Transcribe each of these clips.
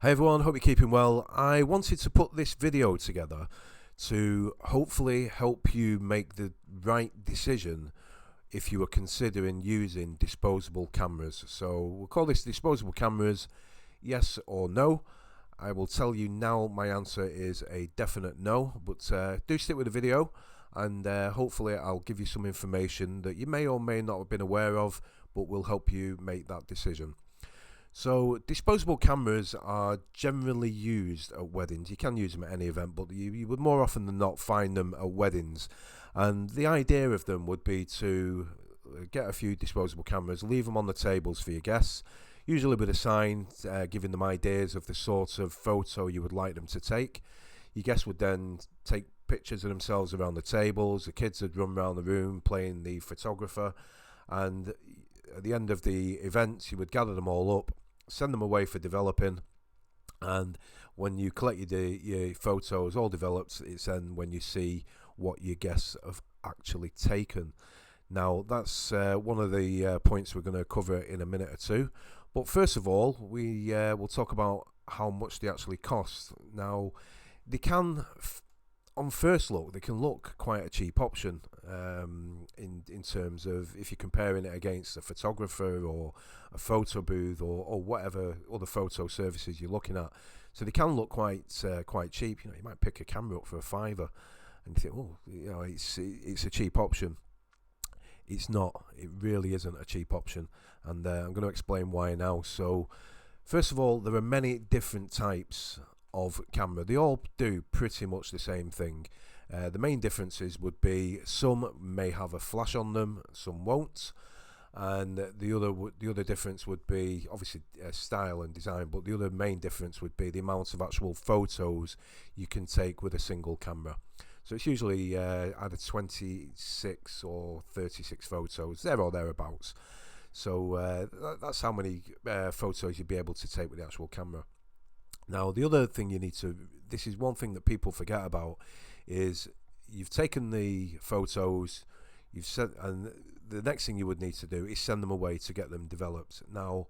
Hey everyone, hope you're keeping well. I wanted to put this video together to hopefully help you make the right decision if you are considering using disposable cameras. So we'll call this disposable cameras, yes or no. I will tell you now my answer is a definite no, but do stick with the video and hopefully I'll give you some information that you may or may not have been aware of, but will help you make that decision. So disposable cameras are generally used at weddings. You can use them at any event, but you would more often than not find them at weddings. And the idea of them would be to get a few disposable cameras, leave them on the tables for your guests, usually with a sign giving them ideas of the sort of photo you would like them to take. Your guests would then take pictures of themselves around the tables. The kids would run around the room playing the photographer, and at the end of the event you would gather them all up, send them away for developing, and when you collect your photos all developed, it's then when you see what your guests have actually taken. Now that's one of the points we're going to cover in a minute or two, but first of all we will talk about how much they actually cost. Now they can on first look, they can look quite a cheap option in terms of if you're comparing it against a photographer or a photo booth or whatever other photo services you're looking at. So they can look quite cheap. You know, you might pick a camera up for a fiver and you think, oh, you know, it's a cheap option. It's not. It really isn't a cheap option, and I'm going to explain why now. So first of all, there are many different types of camera. They all do pretty much the same thing. The main differences would be some may have a flash on them, some won't, and the other difference would be obviously style and design, but the other main difference would be the amount of actual photos you can take with a single camera. So it's usually either 26 or 36 photos, there or thereabouts. So that's how many photos you'd be able to take with the actual camera. Now the other thing this is one thing that people forget about, is you've taken the photos, and the next thing you would need to do is send them away to get them developed. Now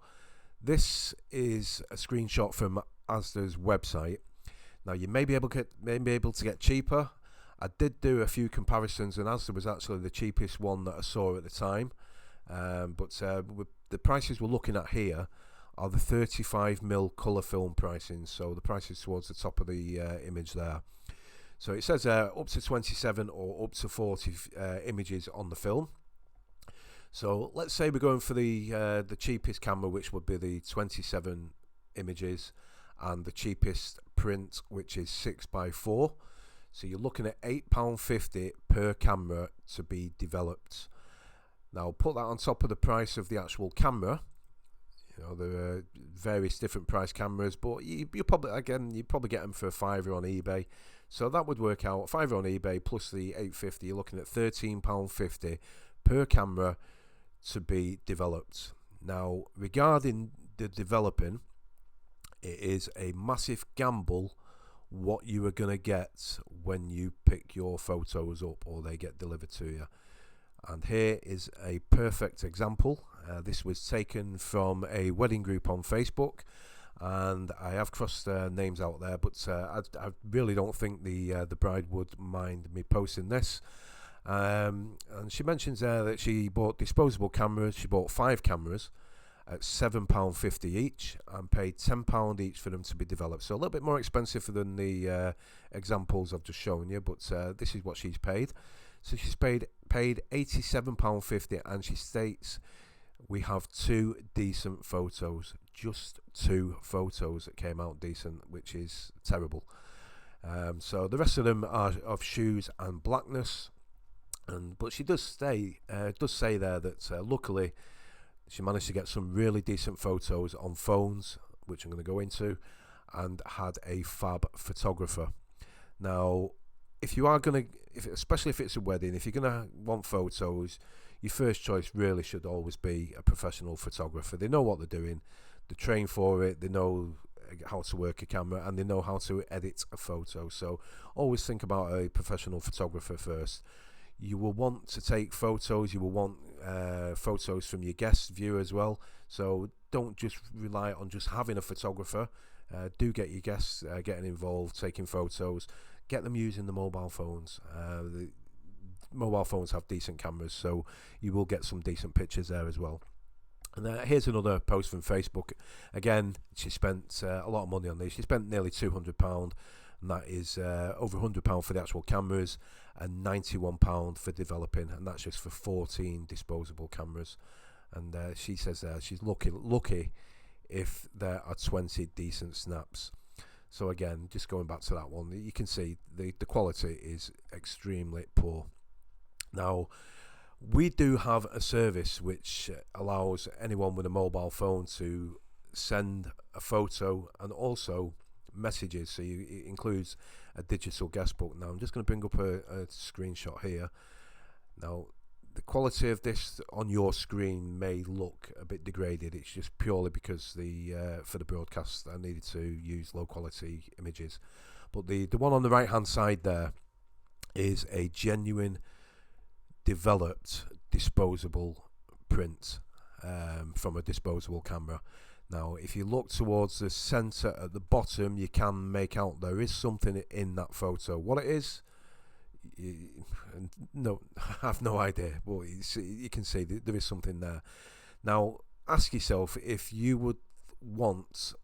this is a screenshot from Asda's website. Now you may be able to get cheaper. I did do a few comparisons, and Asda was actually the cheapest one that I saw at the time, but the prices we're looking at here are the 35mm colour film pricing, so the prices towards the top of the image there. So it says up to 27 or up to 40 images on the film. So let's say we're going for the cheapest camera, which would be the 27 images, and the cheapest print, which is 6x4. So you're looking at £8.50 per camera to be developed. Now put that on top of the price of the actual camera. You know, there are various different price cameras, but you probably get them for a fiver on eBay. So that would work out, fiver on eBay plus the £8.50, you're looking at £13.50 per camera to be developed. Now, regarding the developing, it is a massive gamble what you are going to get when you pick your photos up or they get delivered to you. And here is a perfect example. This was taken from a wedding group on Facebook, and I have crossed names out there, but I really don't think the bride would mind me posting this. And she mentions there that she bought disposable cameras. She bought 5 cameras at £7.50 each and paid £10 each for them to be developed. So a little bit more expensive than the examples I've just shown you, but this is what she's paid. So she's paid £87.50, and she states we have 2 decent photos, just 2 photos that came out decent, which is terrible. So the rest of them are of shoes and blackness, but she does say there that luckily she managed to get some really decent photos on phones, which I'm going to go into, and had a fab photographer. Now, especially if it's a wedding, if you're going to want photos, your first choice really should always be a professional photographer. They know what they're doing, they train for it, they know how to work a camera, and they know how to edit a photo. So always think about a professional photographer first. You will want to take photos, you will want photos from your guest view as well. So don't just rely on just having a photographer. Do get your guests getting involved, taking photos. Get them using the mobile phones. The mobile phones have decent cameras, so you will get some decent pictures there as well. And here's another post from Facebook. Again, she spent a lot of money on these. She spent nearly £200, and that is over £100 for the actual cameras and £91 for developing, and that's just for 14 disposable cameras. And she says she's lucky if there are 20 decent snaps. So again, just going back to that one, you can see the quality is extremely poor. Now, we do have a service which allows anyone with a mobile phone to send a photo and also messages. So it includes a digital guest book. Now I'm just going to bring up a screenshot here. Now the quality of this on your screen may look a bit degraded. It's just purely because for the broadcast I needed to use low quality images. But the one on the right hand side there is a genuine developed disposable print from a disposable camera. Now if you look towards the center at the bottom, you can make out there is something in that photo. What it is, no, I have no idea, but you can see that there is something there. Now ask yourself if you would want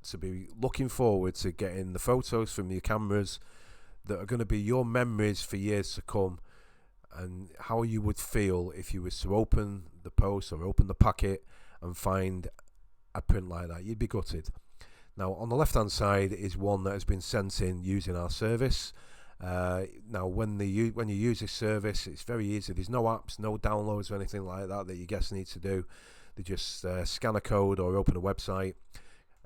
to be looking forward to getting the photos from your cameras that are going to be your memories for years to come, and how you would feel if you was to open the post or open the packet and find a print like that. You'd be gutted. Now on the left hand side is one that has been sent in using our service. Now when you use this service, it's very easy. There's no apps, no downloads or anything like that your guests need to do. They just scan a code or open a website.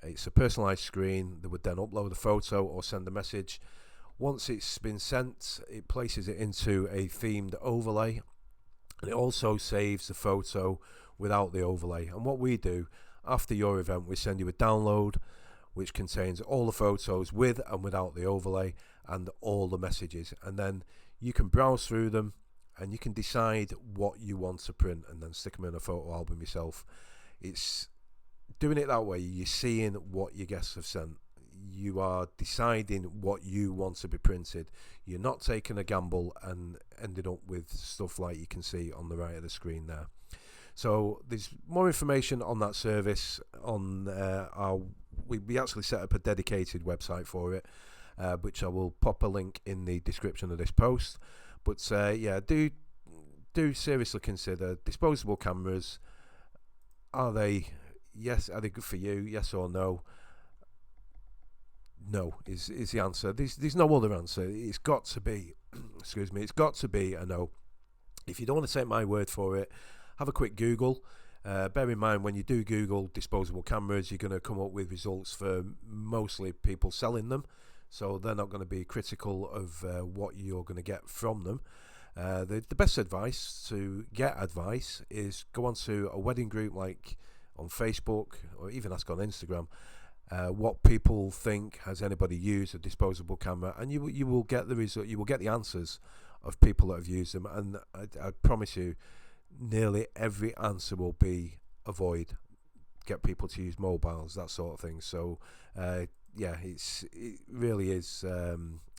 It's a personalized screen. They would then upload a photo or send a message. Once it's been sent, it places it into a themed overlay, and it also saves the photo without the overlay. And what we do after your event, we send you a download which contains all the photos with and without the overlay and all the messages, and then you can browse through them and you can decide what you want to print and then stick them in a photo album yourself. It's doing it that way. You're seeing what your guests have sent. You are deciding what you want to be printed. You're not taking a gamble and ending up with stuff like you can see on the right of the screen there. So there's more information on that service on we actually set up a dedicated website for it, which I will pop a link in the description of this post. But yeah, do seriously consider disposable cameras. Are they good for you? Yes or no? No is the answer. There's no other answer. It's got to be excuse me, it's got to be a no. If you don't want to take my word for it, have a quick Google. Bear in mind, when you do Google disposable cameras, you're going to come up with results for mostly people selling them, so they're not going to be critical of what you're going to get from them. The best advice to get advice is go onto a wedding group like on Facebook, or even ask on Instagram what people think. Has anybody used a disposable camera? And you will get the result. You will get the answers of people that have used them, and I promise you, nearly every answer will be avoid, get people to use mobiles, that sort of thing. So yeah, it really is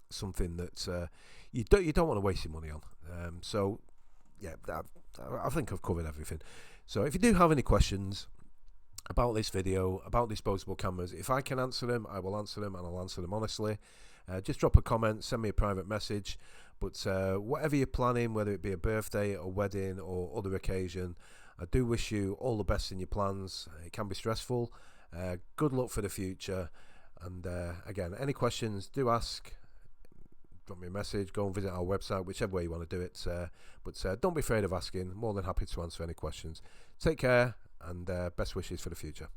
something that you don't want to waste your money on. So yeah, I think I've covered everything. So if you do have any questions about this video, about disposable cameras, if I can answer them, I will answer them, and I'll answer them honestly. Just drop a comment, send me a private message. But whatever you're planning, whether it be a birthday, a wedding, or other occasion, I do wish you all the best in your plans. It can be stressful. Good luck for the future. And again, any questions, do ask. Drop me a message. Go and visit our website, whichever way you want to do it. But don't be afraid of asking. More than happy to answer any questions. Take care, and best wishes for the future.